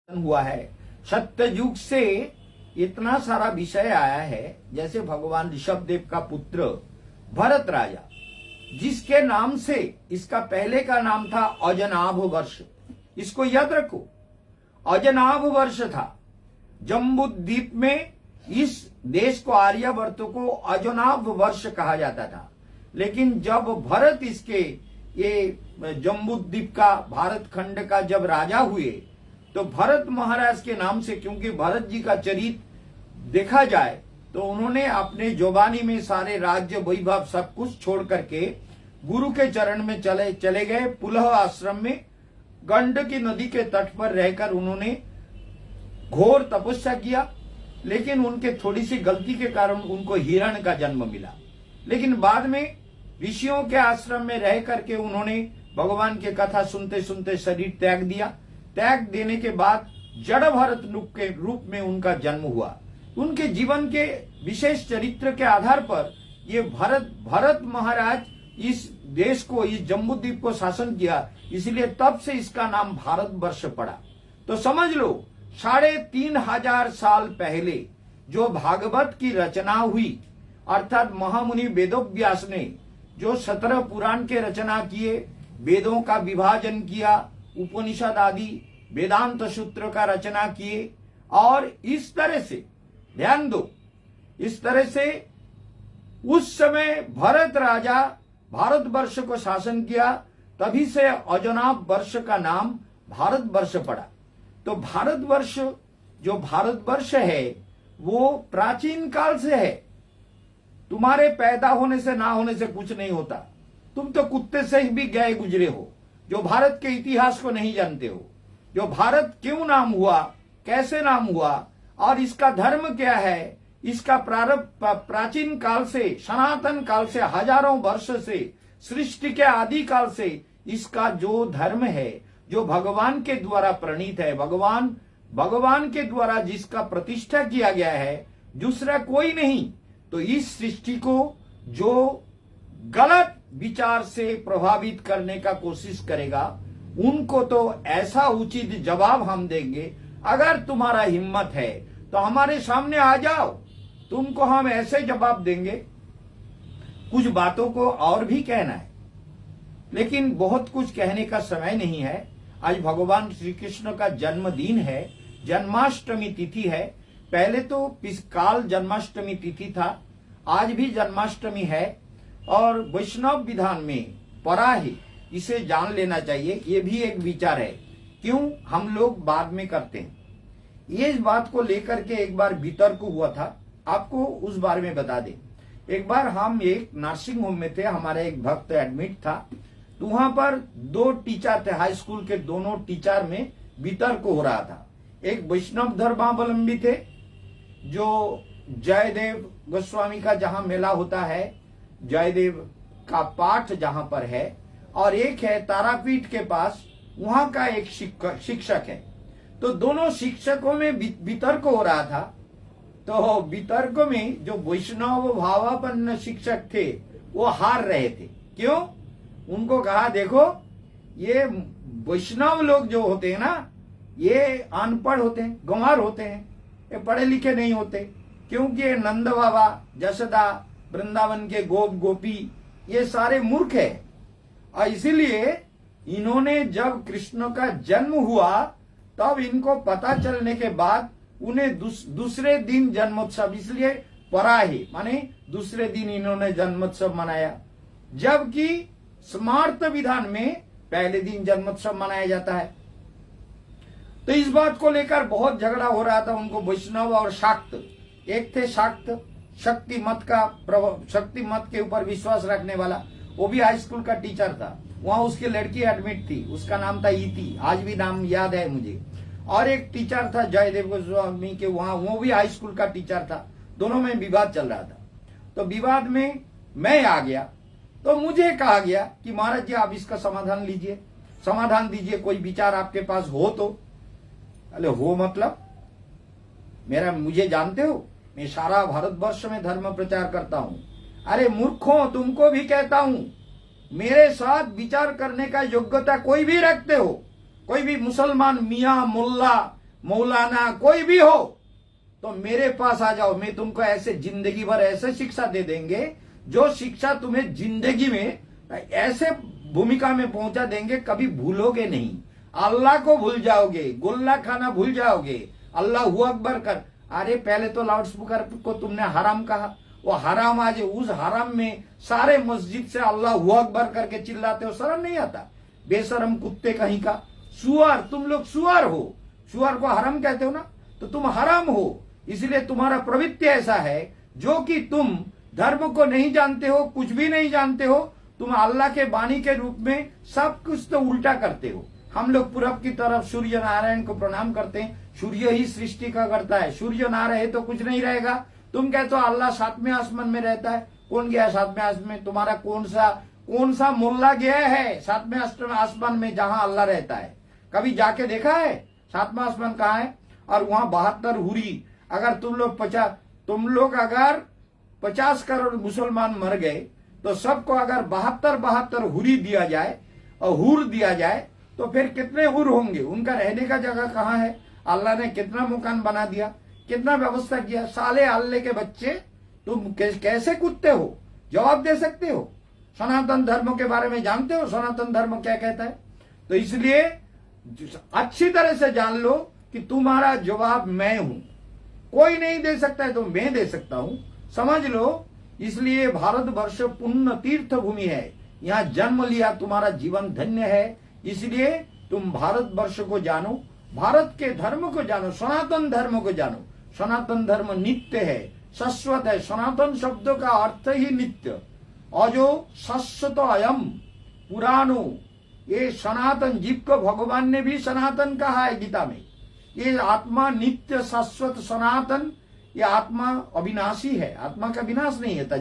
हुआ है। सत्ययुग से इतना सारा विषय आया है, जैसे भगवान ऋषभदेव का पुत्र भरत राजा, जिसके नाम से इसका पहले का नाम था अजनाभ वर्ष। इसको याद रखो, अजनाभ वर्ष था। जम्बूद्वीप में इस देश को, आर्यवर्त को अजनाभ वर्ष कहा जाता था। लेकिन जब भरत इसके ये जम्बूद्वीप का, भारत खंड का जब राजा हुए, तो भरत महाराज के नाम से, क्योंकि भरत जी का चरित्र देखा जाए तो उन्होंने अपने जुबानी में सारे राज्य वैभव सब कुछ छोड़ करके गुरु के चरण में चले गए। पुलह आश्रम में गंडकी नदी के तट पर रहकर उन्होंने घोर तपस्या किया। लेकिन उनके थोड़ी सी गलती के कारण उनको हिरण का जन्म मिला। लेकिन बाद में ऋषियों के आश्रम में रह करके उन्होंने भगवान की कथा सुनते सुनते शरीर त्याग दिया। त्याग देने के बाद जड़ भरत के रूप में उनका जन्म हुआ। उनके जीवन के विशेष चरित्र के आधार पर ये भरत महाराज इस देश को, इस जम्बूद्वीप को शासन किया, इसलिए तब से इसका नाम भारत वर्ष पड़ा। तो समझ लो, 3,500 साल पहले जो भागवत की रचना हुई, अर्थात महामुनि वेदव्यास ने जो 17 पुराण के रचना किए, वेदों का विभाजन किया, उपनिषद आदि वेदांत सूत्र का रचना किए, और इस तरह से ध्यान दो, इस तरह से उस समय भरत राजा भारतवर्ष को शासन किया, तभी से अजनाभ वर्ष का नाम भारत वर्ष पड़ा। तो भारतवर्ष, जो भारतवर्ष है वो प्राचीन काल से है। तुम्हारे पैदा होने से, ना होने से कुछ नहीं होता। तुम तो कुत्ते से भी गए गुजरे हो, जो भारत के इतिहास को नहीं जानते हो, जो भारत क्यों नाम हुआ, कैसे नाम हुआ, और इसका धर्म क्या है। इसका प्रारंभ प्राचीन काल से, सनातन काल से, हजारों वर्ष से, सृष्टि के आदि काल से इसका जो धर्म है, जो भगवान के द्वारा प्रणीत है, भगवान के द्वारा जिसका प्रतिष्ठा किया गया है, दूसरा कोई नहीं। तो इस सृष्टि को जो गलत विचार से प्रभावित करने का कोशिश करेगा, उनको तो ऐसा उचित जवाब हम देंगे। अगर तुम्हारा हिम्मत है तो हमारे सामने आ जाओ, तुमको हम ऐसे जवाब देंगे। कुछ बातों को और भी कहना है, लेकिन बहुत कुछ कहने का समय नहीं है। आज भगवान श्री कृष्ण का जन्मदिन है, जन्माष्टमी तिथि है। पहले तो काल जन्माष्टमी तिथि था, आज भी जन्माष्टमी है, और वैष्णव विधान में परा है, इसे जान लेना चाहिए। ये भी एक विचार है, क्यों हम लोग बाद में करते हैं। ये इस बात को लेकर के एक बार वितर्क हुआ था, आपको उस बारे में बता दें। एक बार हम एक नर्सिंग होम में थे, हमारा एक भक्त एडमिट था, तो वहां पर 2 टीचर थे, हाई स्कूल के दोनों टीचर में वितर्क हो रहा था। एक वैष्णव धर्मावलंबी थे, जो जयदेव गोस्वामी का जहां मेला होता है, जयदेव का पाठ जहां पर है, और एक है तारापीठ के पास, वहां का एक शिक्षक है। तो दोनों शिक्षकों में वितर्क हो रहा था। तो वितर्क में जो वैष्णव भावापन्न शिक्षक थे वो हार रहे थे। क्यों? उनको कहा, देखो ये वैष्णव लोग जो होते हैं ना, ये अनपढ़ होते हैं, गंवार होते हैं, ये पढ़े लिखे नहीं होते, क्योंकि ये नंद बाबा, जसोदा, वृंदावन के गोप गोपी, ये सारे मूर्ख है। और इसीलिए इन्होंने जब कृष्ण का जन्म हुआ, तब इनको पता चलने के बाद उन्हें दूसरे दिन जन्मोत्सव, इसलिए पराही माने दूसरे दिन इन्होंने जन्मोत्सव मनाया, जबकि स्मार्त विधान में पहले दिन जन्मोत्सव मनाया जाता है। तो इस बात को लेकर बहुत झगड़ा हो रहा था उनको, वैष्णव और शाक्त। एक थे शाक्त, शक्ति मत के ऊपर विश्वास रखने वाला, वो भी हाई स्कूल का टीचर था। वहां उसकी लड़की एडमिट थी, उसका नाम था इति, आज भी नाम याद है मुझे। और एक टीचर था जयदेव गोस्वामी के, वहां वो भी हाई स्कूल का टीचर था। दोनों में विवाद चल रहा था। तो विवाद में मैं आ गया, तो मुझे कहा गया कि महाराज जी आप इसका समाधान लीजिए, समाधान दीजिए, कोई विचार आपके पास हो तो। अरे हो मतलब मुझे जानते हो, मैं सारा भारतवर्ष में धर्म प्रचार करता हूं। अरे मूर्खों, तुमको भी कहता हूं, मेरे साथ विचार करने का योग्यता कोई भी रखते हो, कोई भी मुसलमान, मियां, मुल्ला, मौलाना कोई भी हो तो मेरे पास आ जाओ, मैं तुमको ऐसे जिंदगी भर ऐसे शिक्षा दे देंगे जो शिक्षा तुम्हें जिंदगी में ऐसे भूमिका में पहुंचा देंगे कभी भूलोगे नहीं। अल्लाह को भूल जाओगे, गोल्ला खाना भूल जाओगे, अल्लाह अकबर कर। अरे पहले तो लाउड स्पीकर को तुमने हराम कहा, वो हराम आज उस हराम में सारे मस्जिद से अल्लाह अकबर करके चिल्लाते हो, शर्म नहीं आता? बेशरम कुत्ते कहीं का, सुअर, तुम लोग सुअर हो, सुअर को हराम कहते हो ना, तो तुम हराम हो। इसलिए तुम्हारा प्रवृत्ति ऐसा है जो कि तुम धर्म को नहीं जानते हो, कुछ भी नहीं जानते हो, तुम अल्लाह के बानी के रूप में सब कुछ तो उल्टा करते हो। हम लोग पूरब की तरफ सूर्य नारायण को प्रणाम करते हैं, सूर्य ही सृष्टि का करता है, सूर्य ना रहे तो कुछ नहीं रहेगा। तुम कहते हो अल्लाह सातवें आसमान में रहता है, कौन गया सातवें आसमान में? तुम्हारा कौन सा मुल्ला गया है सातवें आसमान में जहां अल्लाह रहता है? कभी जाके देखा है सातवां आसमान कहाँ है? और वहां 72 हुरी, अगर तुम लोग अगर 50 करोड़ मुसलमान मर गए तो सबको अगर 72 हुरी दिया जाए और हुर दिया जाए तो फिर कितने हुर होंगे? उनका रहने का जगह कहाँ है? अल्लाह ने कितना मकान बना दिया, कितना व्यवस्था किया। साले अल्लाह के बच्चे, तुम कैसे कूदते हो? जवाब दे सकते हो? सनातन धर्म के बारे में जानते हो? सनातन धर्म क्या कहता है? तो इसलिए अच्छी तरह से जान लो कि तुम्हारा जवाब मैं हूं, कोई नहीं दे सकता है तो मैं दे सकता हूं, समझ लो। इसलिए भारतवर्ष पुण्य तीर्थ भूमि है, यहाँ जन्म लिया, तुम्हारा जीवन धन्य है। इसलिए तुम भारतवर्ष को जानो, भारत के धर्म को जानो, सनातन धर्म को जानो। सनातन धर्म नित्य है, शाश्वत है। सनातन शब्द का अर्थ ही नित्य, और जो शाश्वत अयम पुराणो, ये सनातन जीव को भगवान ने भी सनातन कहा है गीता में। ये आत्मा नित्य शाश्वत सनातन, ये आत्मा अविनाशी है, आत्मा का विनाश नहीं होता।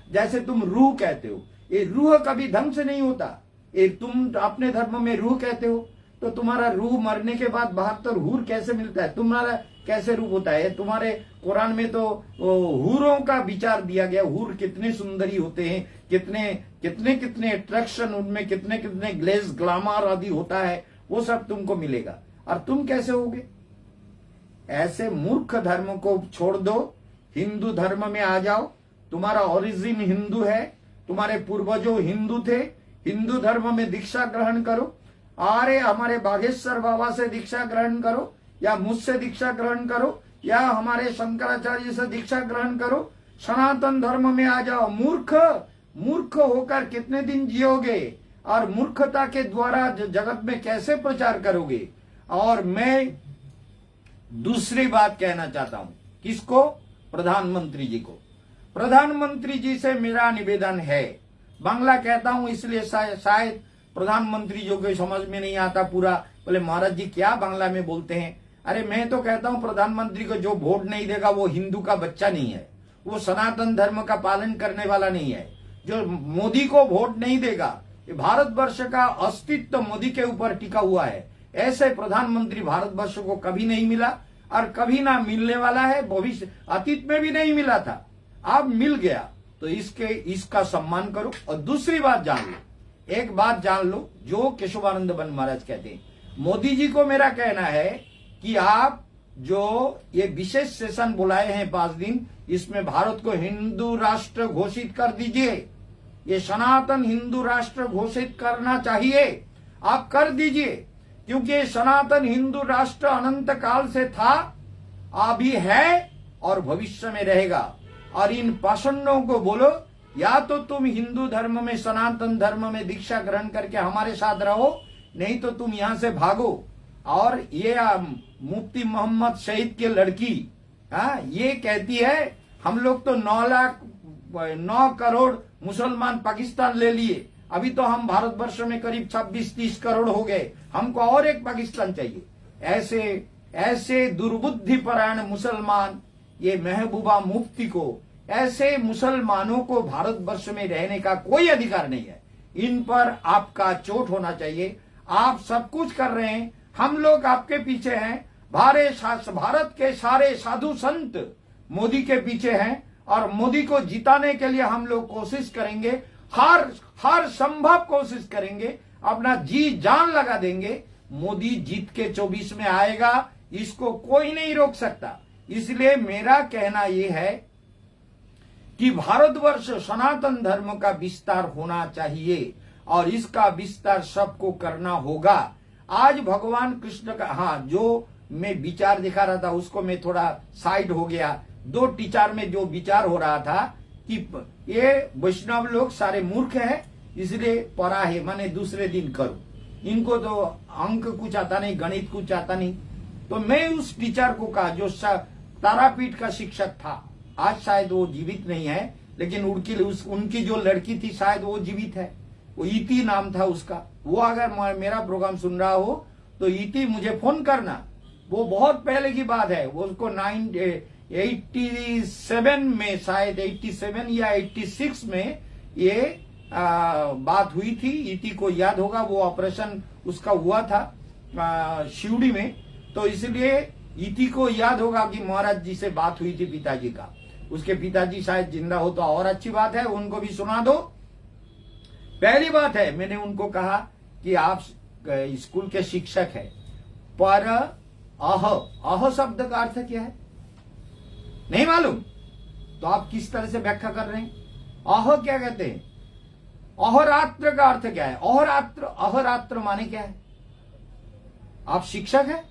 जैसे तुम रूह कहते हो, ये रूह कभी ढंग से नहीं होता। ये तुम अपने धर्म में रूह कहते हो, तो तुम्हारा रूह मरने के बाद 72 हूर कैसे मिलता है? तुम्हारा कैसे रूप होता है? तुम्हारे कुरान में तो हूरों का विचार दिया गया, हूर कितने सुंदरी होते हैं, कितने अट्रैक्शन उनमें, कितने ग्लेज ग्लामर आदि होता है, वो सब तुमको मिलेगा। और तुम कैसे होगे? ऐसे मूर्ख धर्म को छोड़ दो, हिंदू धर्म में आ जाओ। तुम्हारा ओरिजिन हिंदू है, तुम्हारे पूर्वजों हिंदू थे, हिंदू धर्म में दीक्षा ग्रहण करो। अरे हमारे बागेश्वर बाबा से दीक्षा ग्रहण करो, या मुझसे दीक्षा ग्रहण करो, या हमारे शंकराचार्य से दीक्षा ग्रहण करो। सनातन धर्म में आ जाओ। मूर्ख होकर कितने दिन जियोगे, और मूर्खता के द्वारा जगत में कैसे प्रचार करोगे? और मैं दूसरी बात कहना चाहता हूं, किसको? प्रधानमंत्री जी को। प्रधानमंत्री जी से मेरा निवेदन है, बांग्ला कहता हूं इसलिए शायद प्रधानमंत्री जो को समझ में नहीं आता पूरा, बोले महाराज जी क्या बांग्ला में बोलते हैं। अरे मैं तो कहता हूं प्रधानमंत्री को जो वोट नहीं देगा वो हिंदू का बच्चा नहीं है, वो सनातन धर्म का पालन करने वाला नहीं है। जो मोदी को वोट नहीं देगा, ये भारतवर्ष का अस्तित्व मोदी के ऊपर टिका हुआ है। ऐसे प्रधानमंत्री भारतवर्ष को कभी नहीं मिला और कभी ना मिलने वाला है, भविष्य अतीत में भी नहीं मिला था, अब मिल गया, तो इसका सम्मान करो। और दूसरी बात जान लो, एक बात जान लो जो केशवानंद बन महाराज कहते हैं, मोदी जी को मेरा कहना है कि आप जो ये विशेष सेशन बुलाए हैं 5 दिन, इसमें भारत को हिंदू राष्ट्र घोषित कर दीजिए। ये सनातन हिंदू राष्ट्र घोषित करना चाहिए, आप कर दीजिए, क्योंकि सनातन हिंदू राष्ट्र अनंत काल से था, अभी है और भविष्य में रहेगा। और इन पाषंडों को बोलो, या तो तुम हिंदू धर्म में, सनातन धर्म में दीक्षा ग्रहण करके हमारे साथ रहो, नहीं तो तुम यहां से भागो। और ये मुफ्ती मोहम्मद शहीद की लड़की ये कहती है हम लोग तो 9 करोड़ मुसलमान पाकिस्तान ले लिए, अभी तो हम भारतवर्ष में करीब 26-30 करोड़ हो गए, हमको और एक पाकिस्तान चाहिए। ऐसे दुर्बुद्धि परायण मुसलमान, ये महबूबा मुफ्ती को, ऐसे मुसलमानों को भारतवर्ष में रहने का कोई अधिकार नहीं है। इन पर आपका चोट होना चाहिए। आप सब कुछ कर रहे हैं, हम लोग आपके पीछे हैं। भारत के सारे साधु संत मोदी के पीछे हैं, और मोदी को जिताने के लिए हम लोग कोशिश करेंगे, हर संभव कोशिश करेंगे, अपना जी जान लगा देंगे। मोदी जीत के 24 में आएगा, इसको कोई नहीं रोक सकता। इसलिए मेरा कहना यह है कि भारतवर्ष सनातन धर्म का विस्तार होना चाहिए और इसका विस्तार सबको करना होगा। आज भगवान कृष्ण का, हाँ, जो मैं विचार दिखा रहा था उसको मैं थोड़ा साइड हो गया। 2 टीचर में जो विचार हो रहा था कि ये वैष्णव लोग सारे मूर्ख है, इसलिए पढ़ा है माने दूसरे दिन करो, इनको तो अंक कुछ आता नहीं, गणित कुछ आता नहीं। तो मैं उस टीचर को कहा जो तारापीठ का शिक्षक था, आज शायद वो जीवित नहीं है, लेकिन उनकी जो लड़की थी शायद वो जीवित है, वो इति नाम था उसका। वो अगर मेरा प्रोग्राम सुन रहा हो तो इति मुझे फोन करना। वो बहुत पहले की बात है, वो उसको 87 में, शायद 87 या 86 में ये बात हुई थी। इति को याद होगा, वो ऑपरेशन उसका हुआ था शिवड़ी में, तो इसलिए इति को याद होगा कि महाराज जी से बात हुई थी पिताजी का। उसके पिताजी शायद जिंदा हो तो और अच्छी बात है, उनको भी सुना दो। पहली बात है, मैंने उनको कहा कि आप स्कूल के शिक्षक है, पर अह शब्द का अर्थ क्या है नहीं मालूम, तो आप किस तरह से व्याख्या कर रहे हैं? अह क्या कहते हैं? अहोरात्र का अर्थ क्या है? अहोरात्र माने क्या है? आप शिक्षक हैं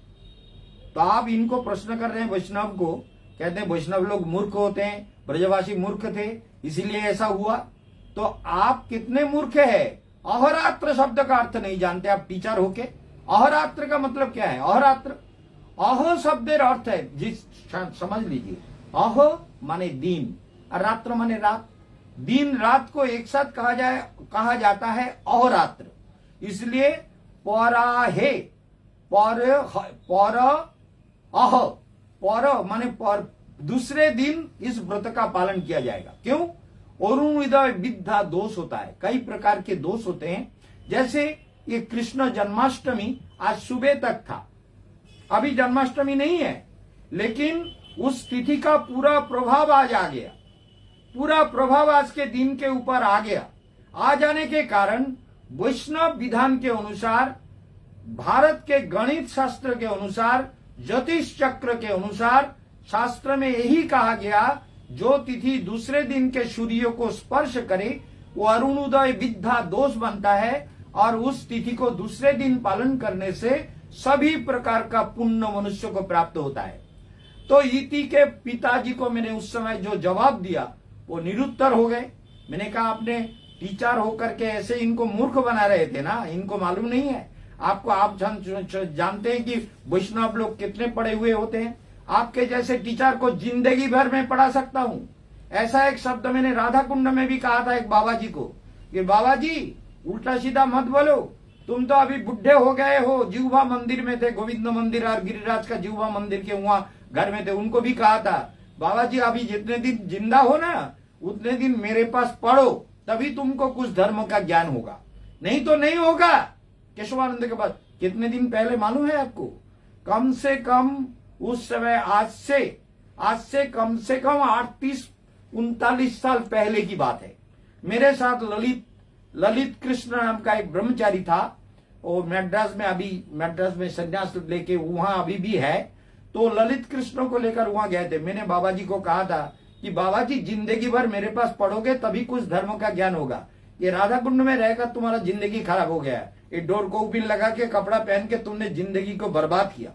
तो आप इनको प्रश्न कर रहे हैं, वैष्णव को कहते हैं वैष्णव लोग मूर्ख होते हैं, ब्रजवासी मूर्ख थे इसीलिए ऐसा हुआ। तो आप कितने मूर्ख है? अहोरात्र शब्द का अर्थ नहीं जानते आप टीचर होके। अहोरात्र का मतलब क्या है? अहोरात्र, अहो शब्द अर्थ है, जिस समझ लीजिए, अहो माने दिन और रात्र माने रात। दिन रात को एक साथ कहा जाता है अहोरात्र। इसलिए पराहे, पर माने पर दूसरे दिन इस व्रत का पालन किया जाएगा। क्यों? अरुणोदय विद्या दोष होता है, कई प्रकार के दोष होते हैं। जैसे ये कृष्ण जन्माष्टमी आज सुबह तक था, अभी जन्माष्टमी नहीं है, लेकिन उस तिथि का पूरा प्रभाव आज आ गया, पूरा प्रभाव आज के दिन के ऊपर आ गया। आ जाने के कारण वैष्णव विधान के अनुसार, भारत के गणित शास्त्र के अनुसार, ज्योतिष चक्र के अनुसार शास्त्र में यही कहा गया, जो तिथि दूसरे दिन के सूर्य को स्पर्श करे वो अरुणोदय विद्या दोष बनता है, और उस तिथि को दूसरे दिन पालन करने से सभी प्रकार का पुण्य मनुष्य को प्राप्त होता है। तो इति के पिताजी को मैंने उस समय जो जवाब दिया वो निरुत्तर हो गए। मैंने कहा आपने टीचर होकर के ऐसे इनको मूर्ख बना रहे थे ना, इनको मालूम नहीं है आपको। आप जानते हैं कि वैष्णव लोग कितने पढ़े हुए होते हैं। आपके जैसे टीचर को जिंदगी भर में पढ़ा सकता हूं। ऐसा एक शब्द मैंने राधा कुंड में भी कहा था एक बाबा जी को कि बाबा जी उल्टा सीधा मत बोलो, तुम तो अभी बुढ़े हो गए हो। जीवभा मंदिर में थे, गोविंद मंदिर और गिरिराज का जीवभा मंदिर के वहां घर में थे, उनको भी कहा था बाबा जी अभी जितने दिन जिंदा हो ना उतने दिन मेरे पास पढ़ो, तभी तुमको कुछ धर्म का ज्ञान होगा, नहीं तो नहीं होगा। केशवानंद के पास कितने दिन पहले मालूम है आपको? कम से कम उस समय आज से कम से कम 38-39 साल पहले की बात है। मेरे साथ ललित कृष्ण नाम का एक ब्रह्मचारी था, और मैड्रास में संन्यास लेके वहां अभी भी है। तो ललित कृष्ण को लेकर वहां गए थे। मैंने बाबा जी को कहा था कि बाबा जी जिंदगी भर मेरे पास पढ़ोगे तभी कुछ धर्म का ज्ञान होगा, ये राधा कुंड में रहकर तुम्हारा जिंदगी खराब हो गया है, ये डोर को बिल लगा के कपड़ा पहन के तुमने जिंदगी को बर्बाद किया।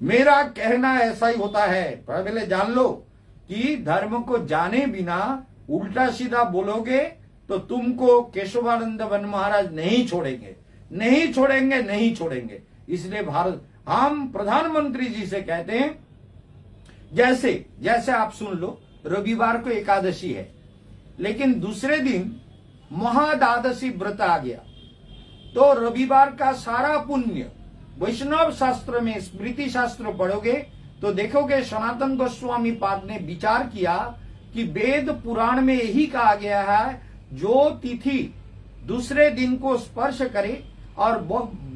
मेरा कहना ऐसा ही होता है, पहले जान लो कि धर्म को जाने बिना उल्टा सीधा बोलोगे तो तुमको केशवानंद वन महाराज नहीं छोड़ेंगे। इसलिए हम प्रधानमंत्री जी से कहते हैं, जैसे आप सुन लो, रविवार को एकादशी है, लेकिन दूसरे दिन महाद्वादशी व्रत आ गया, तो रविवार का सारा पुण्य वैष्णव शास्त्र में, स्मृति शास्त्र पढ़ोगे तो देखोगे सनातन गोस्वामी पाद ने विचार किया कि वेद पुराण में यही कहा गया है, जो तिथि दूसरे दिन को स्पर्श करे और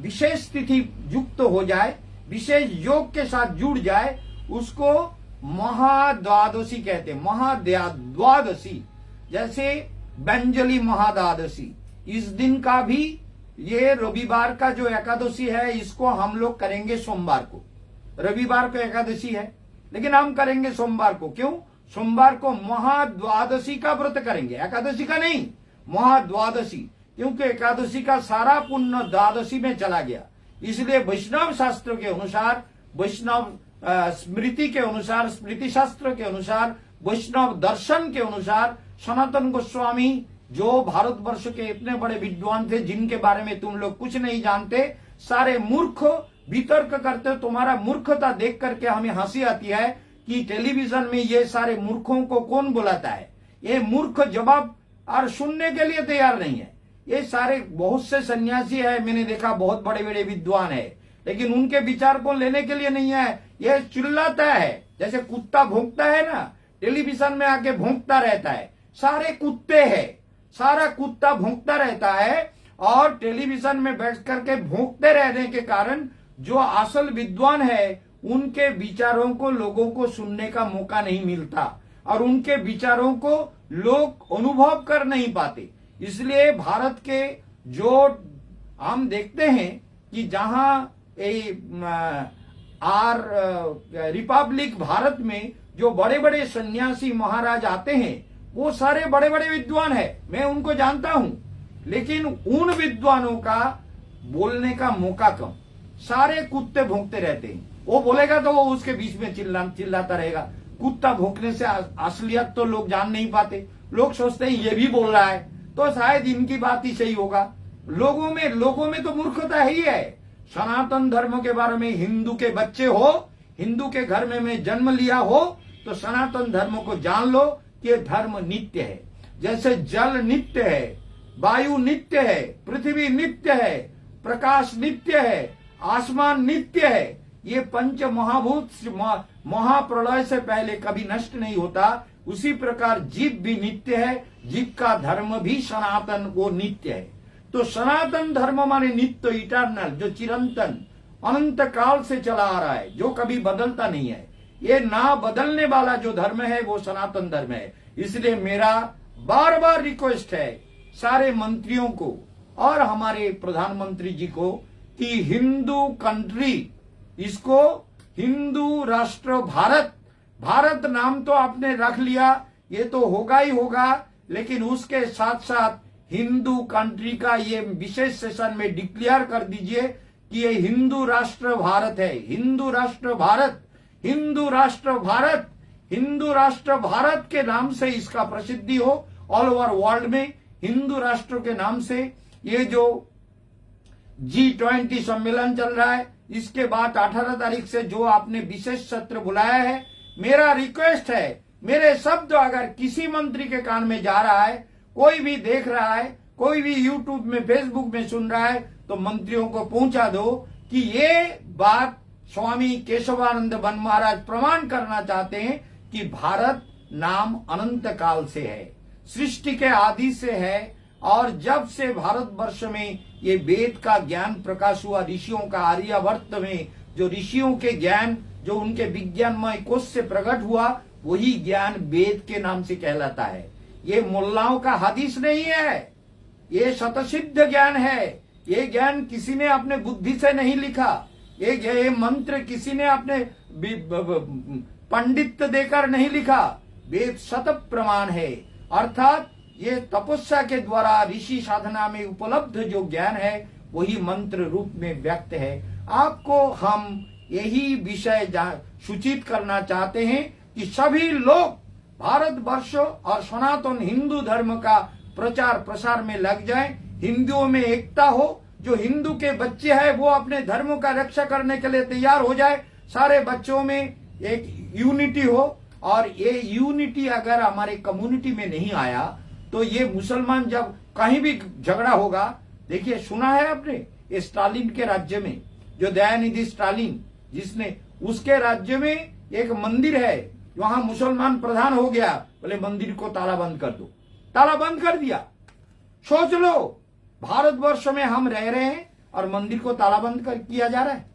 विशेष तिथि युक्त हो जाए, विशेष योग के साथ जुड़ जाए, उसको महाद्वादशी कहते हैं। महाद्वादशी जैसे व्यंजलि महाद्वादशी, इस दिन का भी, ये रविवार का जो एकादशी है इसको हम लोग करेंगे सोमवार को। रविवार को एकादशी है, लेकिन हम करेंगे सोमवार को। क्यों? सोमवार को महाद्वादशी का व्रत करेंगे, एकादशी का नहीं, महाद्वादशी, क्योंकि एकादशी का सारा पुण्य द्वादशी में चला गया। इसलिए वैष्णव शास्त्र के अनुसार, वैष्णव स्मृति के अनुसार, स्मृति शास्त्र के अनुसार, वैष्णव दर्शन के अनुसार सनातन गोस्वामी जो भारतवर्ष के इतने बड़े विद्वान थे जिनके बारे में तुम लोग कुछ नहीं जानते, सारे मूर्ख वितर्क करते। तुम्हारा मूर्खता देख करके हमें हंसी आती है कि टेलीविजन में ये सारे मूर्खों को कौन बुलाता है। ये मूर्ख जवाब और सुनने के लिए तैयार नहीं है। ये सारे बहुत से सन्यासी है, मैंने देखा बहुत बड़े बड़े विद्वान है, लेकिन उनके विचार को लेने के लिए नहीं है। ये चिल्लाता है जैसे कुत्ता भौंकता है ना, टेलीविजन में आके भौंकता रहता है। सारे कुत्ते हैं, सारा कुत्ता भौंकता रहता है और टेलीविजन में बैठ करके भौंकते रहने के कारण जो असल विद्वान है उनके विचारों को लोगों को सुनने का मौका नहीं मिलता और उनके विचारों को लोग अनुभव कर नहीं पाते। इसलिए भारत के जो हम देखते हैं कि जहां रिपब्लिक भारत में जो बड़े बड़े सन्यासी महाराज आते हैं वो सारे बड़े बड़े विद्वान है, मैं उनको जानता हूं, लेकिन उन विद्वानों का बोलने का मौका कम। सारे कुत्ते भौंकते रहते हैं। वो बोलेगा तो वो उसके बीच में चिल्लाता रहेगा। कुत्ता भौंकने से असलियत तो लोग जान नहीं पाते। लोग सोचते हैं ये भी बोल रहा है तो शायद इनकी बात ही सही होगा। लोगों में तो मूर्खता ही है। सनातन धर्म के बारे में हिंदू के बच्चे हो, हिंदू के घर में जन्म लिया हो तो सनातन धर्म को जान लो कि ये धर्म नित्य है। जैसे जल नित्य है, वायु नित्य है, पृथ्वी नित्य है, प्रकाश नित्य है, आसमान नित्य है। ये पंच महाभूत महाप्रलय से पहले कभी नष्ट नहीं होता। उसी प्रकार जीव भी नित्य है, जीव का धर्म भी सनातन को नित्य है। तो सनातन धर्म माने नित्य, इटर्नल, जो चिरंतन अनंत काल से चला आ रहा है, जो कभी बदलता नहीं है। ये ना बदलने वाला जो धर्म है वो सनातन धर्म है। इसलिए मेरा बार बार रिक्वेस्ट है सारे मंत्रियों को और हमारे प्रधानमंत्री जी को कि हिंदू कंट्री, इसको हिंदू राष्ट्र भारत, भारत नाम तो आपने रख लिया, ये तो होगा ही होगा, लेकिन उसके साथ साथ हिंदू कंट्री का ये विशेष सेशन में डिक्लेयर कर दीजिए कि ये हिंदू राष्ट्र भारत है। हिंदू राष्ट्र भारत, हिंदू राष्ट्र भारत, हिंदू राष्ट्र भारत के नाम से इसका प्रसिद्धि हो ऑल ओवर वर्ल्ड में। हिंदू राष्ट्र के नाम से ये जो G20 सम्मेलन चल रहा है, इसके बाद 18 तारीख से जो आपने विशेष सत्र बुलाया है, मेरा रिक्वेस्ट है, मेरे शब्द अगर किसी मंत्री के कान में जा रहा है, कोई भी देख रहा है, कोई भी यूट्यूब में फेसबुक में सुन रहा है, तो मंत्रियों को पहुंचा दो कि ये बात स्वामी केशवानंद वन महाराज प्रमाण करना चाहते हैं कि भारत नाम अनंत काल से है, सृष्टि के आदि से है। और जब से भारतवर्ष में ये वेद का ज्ञान प्रकाश हुआ, ऋषियों का, आर्यावर्त में जो ऋषियों के ज्ञान जो उनके विज्ञानमय कोश से प्रकट हुआ, वही ज्ञान वेद के नाम से कहलाता है। ये मुल्लाओं का हदीस नहीं है, ये शतसिद्ध ज्ञान है। ये ज्ञान किसी ने अपने बुद्धि से नहीं लिखा, ये मंत्र किसी ने अपने पंडित देकर नहीं लिखा, वेद शत प्रमाण है। अर्थात ये तपस्या के द्वारा ऋषि साधना में उपलब्ध जो ज्ञान है वही मंत्र रूप में व्यक्त है। आपको हम यही विषय सूचित करना चाहते हैं कि सभी लोग भारतवर्ष और सनातन हिंदू धर्म का प्रचार प्रसार में लग जाएं। हिंदुओं में एकता हो, जो हिंदू के बच्चे हैं वो अपने धर्म का रक्षा करने के लिए तैयार हो जाए। सारे बच्चों में एक यूनिटी हो, और ये यूनिटी अगर हमारे कम्युनिटी में नहीं आया तो ये मुसलमान जब कहीं भी झगड़ा होगा, देखिए सुना है आपने ये स्टालिन के राज्य में, जो दयानिधि स्टालिन जिसने, उसके राज्य में एक मंदिर है, वहां मुसलमान प्रधान हो गया, बोले मंदिर को ताला बंद कर दो, ताला बंद कर दिया। सोच लो, भारतवर्ष में हम रह रहे हैं और मंदिर को ताला बंद किया जा रहा है।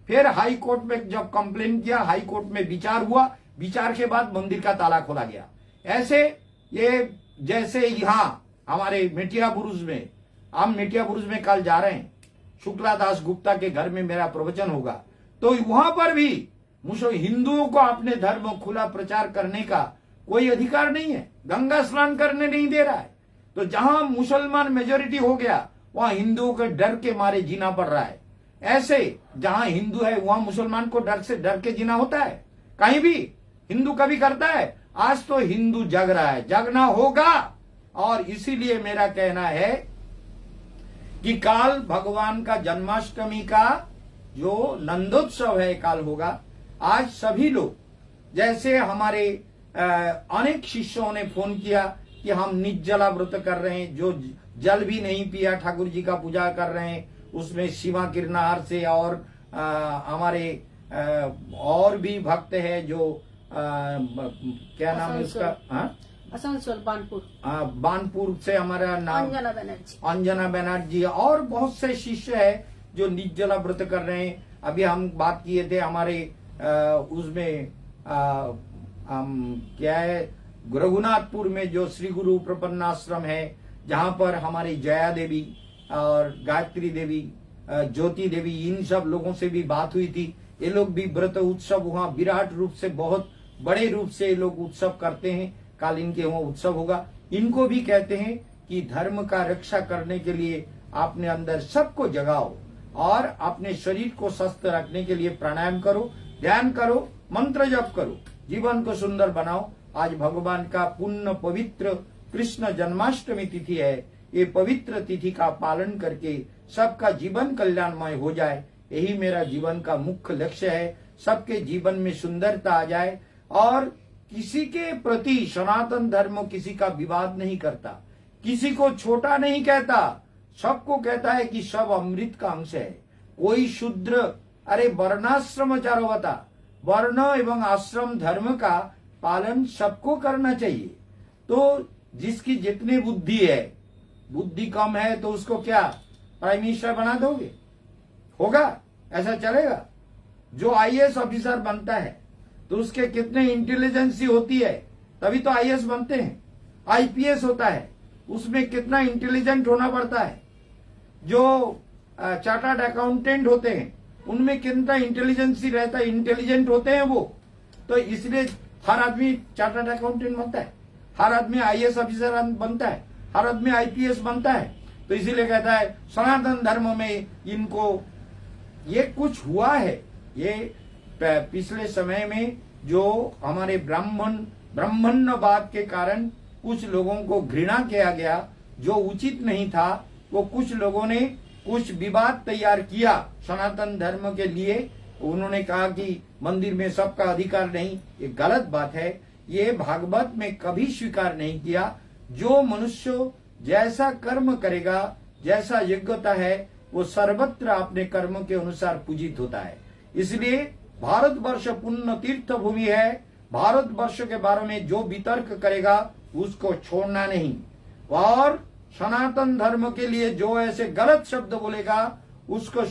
फिर हाई कोर्ट में जब कंप्लेन किया, हाई कोर्ट में विचार हुआ, विचार के बाद मंदिर का ताला खोला गया। ऐसे ये जैसे यहाँ हमारे मेटिया बुरुज में, हम मेटिया बुरुज में कल जा रहे हैं, शुक्ला दास गुप्ता के घर में मेरा प्रवचन होगा, तो वहां पर भी हिंदुओं को अपने धर्म खुला प्रचार करने का कोई अधिकार नहीं है, गंगा स्नान करने नहीं दे रहा है। तो जहां मुसलमान मेजोरिटी हो गया वहां हिंदुओं के डर के मारे जीना पड़ रहा है। ऐसे जहां हिंदू है वहां मुसलमान को डर के जीना होता है? कहीं भी हिंदू कभी करता है? आज तो हिंदू जग रहा है, जगना होगा। और इसीलिए मेरा कहना है कि काल भगवान का जन्माष्टमी का जो नंदोत्सव है काल होगा। आज सभी लोग, जैसे हमारे अनेक शिष्यों ने फोन किया कि हम निर्जला व्रत कर रहे हैं, जो जल भी नहीं पिया ठाकुर जी का पूजा कर रहे हैं, उसमें शिवा किरनार से और हमारे और भी भक्त है जो क्या नाम है उसका, आसनसोल बानपुर से हमारा नाम अंजना बनर्जी और बहुत से शिष्य है जो निर्जला व्रत कर रहे हैं। अभी हम बात किए थे हमारे उसमें क्या है, रघुनाथपुर में जो श्री गुरु प्रपन्नाश्रम है, जहां पर हमारी जया देवी और गायत्री देवी, ज्योति देवी, इन सब लोगों से भी बात हुई थी। ये लोग भी व्रत उत्सव वहां विराट रूप से, बहुत बड़े रूप से ये लोग उत्सव करते हैं। काल इनके वहां उत्सव होगा। इनको भी कहते हैं कि धर्म का रक्षा करने के लिए अपने अंदर सबको जगाओ और अपने शरीर को स्वस्थ रखने के लिए प्राणायाम करो, ध्यान करो, मंत्र जप करो, जीवन को सुंदर बनाओ। आज भगवान का पुण्य पवित्र कृष्ण जन्माष्टमी तिथि है। ये पवित्र तिथि का पालन करके सबका जीवन कल्याणमय हो जाए, यही मेरा जीवन का मुख्य लक्ष्य है। सबके जीवन में सुंदरता आ जाए और किसी के प्रति सनातन धर्म किसी का विवाद नहीं करता, किसी को छोटा नहीं कहता, सबको कहता है कि सब अमृत का अंश है। कोई शूद्र, अरे वर्णाश्रम चारोवता, वर्ण एवं आश्रम धर्म का पालन सबको करना चाहिए। तो जिसकी जितनी बुद्धि है, बुद्धि कम है तो उसको क्या प्राइम मिनिस्टर बना दोगे? होगा? ऐसा चलेगा? जो आईएएस ऑफिसर बनता है तो उसके कितने इंटेलिजेंसी होती है, तभी तो आईएएस बनते हैं। आईपीएस होता है, उसमें कितना इंटेलिजेंट होना पड़ता है। जो चार्टर्ड अकाउंटेंट होते हैं उनमें कितना इंटेलिजेंसी रहता है, इंटेलिजेंट होते हैं वो। तो इसलिए हर आदमी चार्टर्ड अकाउंटेंट बनता है, हर आदमी आईएएस ऑफिसर बनता है, हर आदमी आईपीएस बनता है। तो इसीलिए कहता है सनातन धर्म में इनको ये कुछ हुआ है। ये पिछले समय में जो हमारे ब्राह्मण्यवाद के कारण कुछ लोगों को घृणा किया गया, जो उचित नहीं था, वो कुछ लोगों ने कुछ विवाद तैयार किया सनातन धर्म के लिए। उन्होंने कहा कि मंदिर में सबका अधिकार नहीं, ये गलत बात है। ये भागवत में कभी स्वीकार नहीं किया। जो मनुष्य जैसा कर्म करेगा, जैसा योग्यता है, वो सर्वत्र अपने कर्म के अनुसार पूजित होता है। इसलिए भारतवर्ष पुण्य तीर्थ भूमि है। भारतवर्ष के बारे में जो वितर्क करेगा उसको छोड़ना नहीं, और सनातन धर्म के लिए जो ऐसे गलत शब्द बोलेगा उसको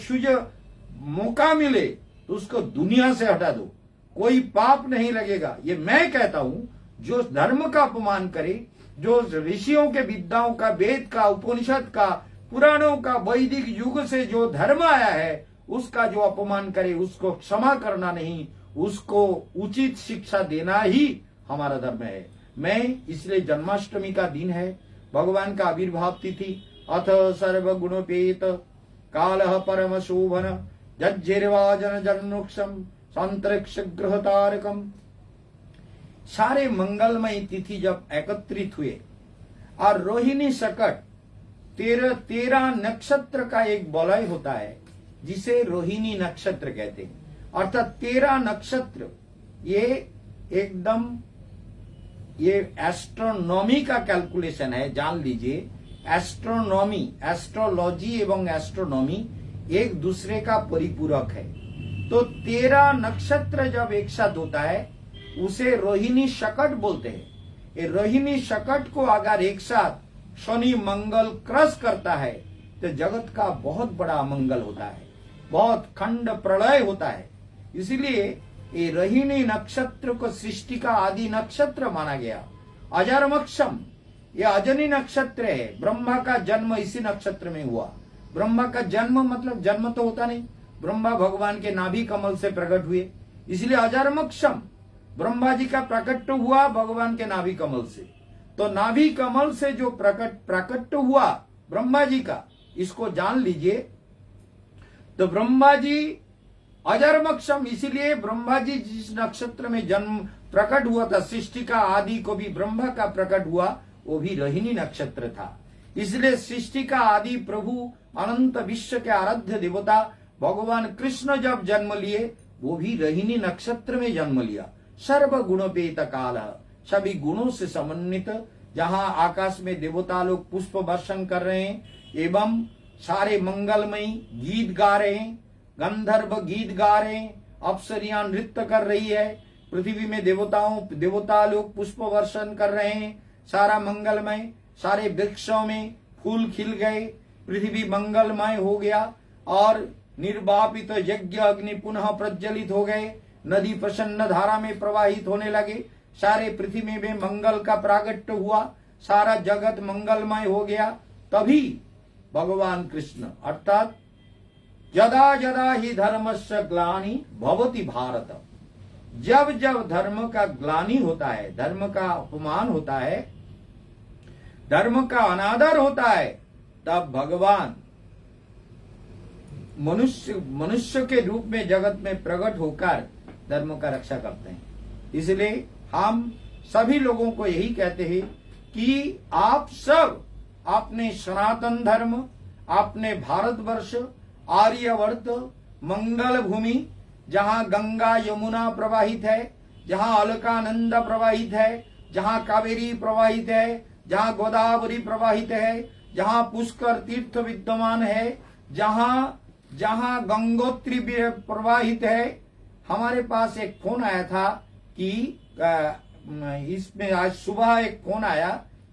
मौका मिले तो उसको दुनिया से हटा दो, कोई पाप नहीं लगेगा। ये मैं कहता हूं। जो धर्म का अपमान करे, जो ऋषियों के विद्याओं का, वेद का, उपनिषद का, पुराणों का, वैदिक युग से जो धर्म आया है उसका जो अपमान करे उसको क्षमा करना नहीं, उसको उचित शिक्षा देना ही हमारा धर्म है। मैं इसलिए जन्माष्टमी का दिन है, भगवान का आविर्भाव तिथि, अथ सर्व गुणोपेत कालः परम शोभन जज्जिर्वाजन जन्नोक्षम संतरिक्ष ग्रह तारकम। सारे मंगलमय तिथि जब एकत्रित हुए और रोहिणी शकट 13 नक्षत्र का एक वलय होता है जिसे रोहिणी नक्षत्र कहते हैं, अर्थात 13 नक्षत्र, ये एकदम ये एस्ट्रोनॉमी का कैलकुलेशन है, जान लीजिए। एस्ट्रोनॉमी, एस्ट्रोलॉजी एवं एस्ट्रोनॉमी एक दूसरे का परिपूरक है। तो 13 नक्षत्र जब एक साथ होता है उसे रोहिणी शकट बोलते हैं। ये रोहिणी शकट को अगर एक साथ शनि मंगल क्रस करता है तो जगत का बहुत बड़ा अमंगल होता है, बहुत खंड प्रलय होता है। इसीलिए ये रोहिणी नक्षत्र को सृष्टि का आदि नक्षत्र माना गया। अजरमक्षम, ये अजनी नक्षत्र है। ब्रह्मा का जन्म इसी नक्षत्र में हुआ। ब्रह्मा का जन्म मतलब जन्म तो होता नहीं, ब्रह्मा भगवान के नाभि कमल से प्रकट हुए। इसलिए अजर्मक्षम ब्रह्मा जी का प्रकट हुआ भगवान के नाभि कमल से। तो नाभि कमल से जो प्रकट हुआ ब्रह्मा जी का, इसको जान लीजिए। तो ब्रह्मा जी अजर्मक्षम, इसीलिए ब्रह्मा जी जिस नक्षत्र में जन्म प्रकट हुआ था, सृष्टि का आदि को भी ब्रह्मा का प्रकट हुआ, वो भी रोहिणी नक्षत्र था। इसलिए सृष्टि का आदि प्रभु अनंत विश्व के आराध्य देवता भगवान कृष्ण जब जन्म लिए, वो भी रोहिणी नक्षत्र में जन्म लिया। सर्व गुणोपेत काल, सभी गुणों से समन्वित, जहां आकाश में देवता लोग पुष्प वर्षण कर रहे हैं एवं सारे मंगलमयी गीत गा रहे हैं, गंधर्व गीत गा रहे हैं, अप्सरियां नृत्य कर रही है, पृथ्वी में देवता लोग पुष्प वर्षण कर रहे हैं, सारा मंगलमय, सारे वृक्षों में फूल खिल गए, पृथ्वी मंगलमय हो गया और निर्वापित यज्ञ अग्नि पुनः प्रज्वलित हो गए, नदी प्रसन्न धारा में प्रवाहित होने लगे, सारे पृथ्वी में मंगल का प्रागट्य हुआ, सारा जगत मंगलमय हो गया। तभी भगवान कृष्ण अर्थात यदा यदा ही धर्मस्य ग्लानि भवति भारत, जब जब धर्म का ग्लानि होता है, धर्म का अपमान होता है, धर्म का अनादर होता है, तब भगवान मनुष्य के रूप में जगत में प्रकट होकर धर्म का रक्षा करते हैं। इसलिए हम सभी लोगों को यही कहते हैं कि आप सब अपने सनातन धर्म, अपने भारतवर्ष आर्यवर्त मंगल भूमि, जहां गंगा यमुना प्रवाहित है, जहां अलकानंदा प्रवाहित है, जहां कावेरी प्रवाहित है, जहां गोदावरी प्रवाहित है, जहां पुष्कर तीर्थ विद्यमान है, जहां गंगोत्री प्रवाहित है। हमारे पास एक फोन आया था कि इसमें आज सुबह एक फोन आया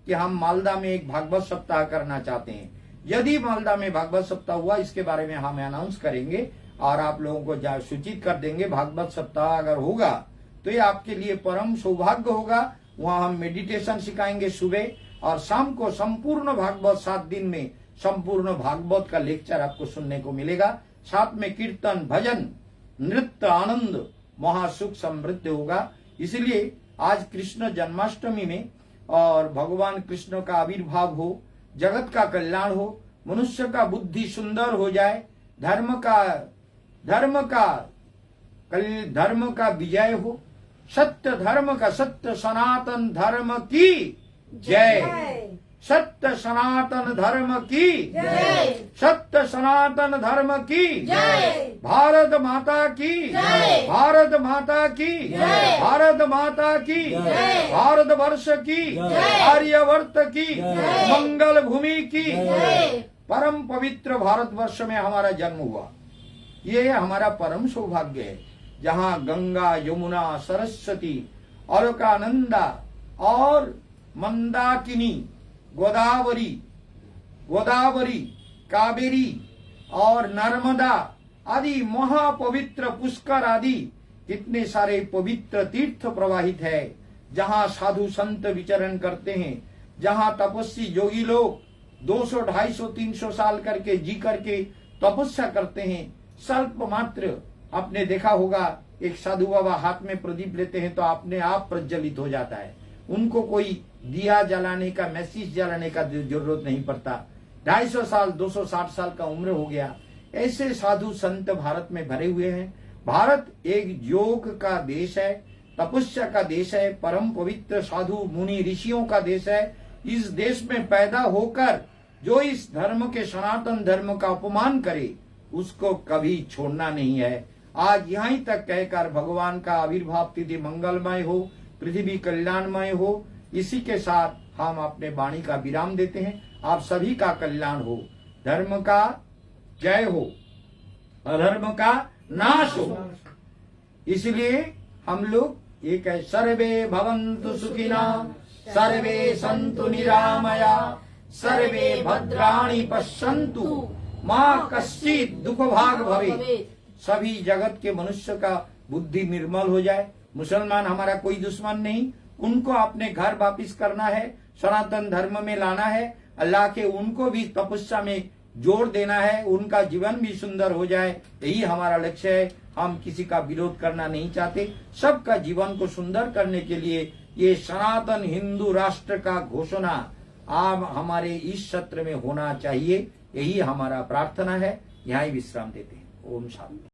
कि हम मालदा में एक भागवत सप्ताह करना चाहते हैं। यदि मालदा में भागवत सप्ताह हुआ, इसके बारे में हम अनाउंस करेंगे और आप लोगों को सूचित कर देंगे। भागवत सप्ताह अगर होगा तो ये आपके लिए परम सौभाग्य होगा। वहां हम मेडिटेशन सिखाएंगे सुबह और शाम को, संपूर्ण भागवत 7 दिन में संपूर्ण भागवत का लेक्चर आपको सुनने को मिलेगा। साथ में कीर्तन, भजन, नृत्य, आनंद, महासुख समृद्धि होगा। इसलिए आज कृष्ण जन्माष्टमी में और भगवान कृष्ण का आविर्भाव हो, जगत का कल्याण हो, मनुष्य का बुद्धि सुंदर हो जाए, धर्म का विजय हो, सत्य धर्म का, सत्य सनातन धर्म की जय, सत्य सनातन धर्म की जय, सत्य सनातन धर्म की जय, भारत माता की जय, भारत माता की जय, भारत माता की जय, भारतवर्ष की जय, आर्यवर्त की जय, मंगल भूमि की जय। परम पवित्र भारतवर्ष में हमारा जन्म हुआ, ये हमारा परम सौभाग्य है, जहां गंगा यमुना सरस्वती अलकानंदा और मंदाकिनी, गोदावरी, कावेरी और नर्मदा आदि महापवित्र पुष्कर आदि कितने सारे पवित्र तीर्थ प्रवाहित है, जहां साधु संत विचरण करते हैं, जहां तपस्वी योगी लोग 200, 250, 300 साल करके जी करके तपस्या करते हैं। स्वल्प मात्र आपने देखा होगा, एक साधु बाबा हाथ में प्रदीप लेते हैं तो अपने आप प्रज्वलित हो जाता है, उनको कोई दिया जलाने का, मैसेज जलाने का जरूरत नहीं पड़ता। 250 साल, 260 साल का उम्र हो गया। ऐसे साधु संत भारत में भरे हुए हैं। भारत एक योग का देश है, तपस्या का देश है, परम पवित्र साधु मुनि ऋषियों का देश है। इस देश में पैदा होकर जो इस धर्म के, सनातन धर्म का अपमान करे, उसको कभी छोड़ना नहीं है। आज यहीं तक कहकर भगवान का आविर्भाव तिथि मंगलमय हो, पृथ्वी कल्याणमय हो। इसी के साथ हम अपने वाणी का विराम देते हैं। आप सभी का कल्याण हो, धर्म का जय हो, अधर्म का नाश हो। इसलिए हम लोग एक है, सर्वे भवन्तु सुखिना, सर्वे सन्तु निरामया, सर्वे भद्राणि पश्यन्तु मां कश्चित् दुख भाग भवेत्। सभी जगत के मनुष्य का बुद्धि निर्मल हो जाए। मुसलमान हमारा कोई दुश्मन नहीं, उनको अपने घर वापिस करना है, सनातन धर्म में लाना है, अल्लाह के उनको भी तपस्या में जोड़ देना है, उनका जीवन भी सुंदर हो जाए, यही हमारा लक्ष्य है। हम किसी का विरोध करना नहीं चाहते। सबका जीवन को सुंदर करने के लिए ये सनातन हिंदू राष्ट्र का घोषणा आप हमारे इस सत्र में होना चाहिए, यही हमारा प्रार्थना है। यहाँ ही विश्राम देते हैं। ओम शांति।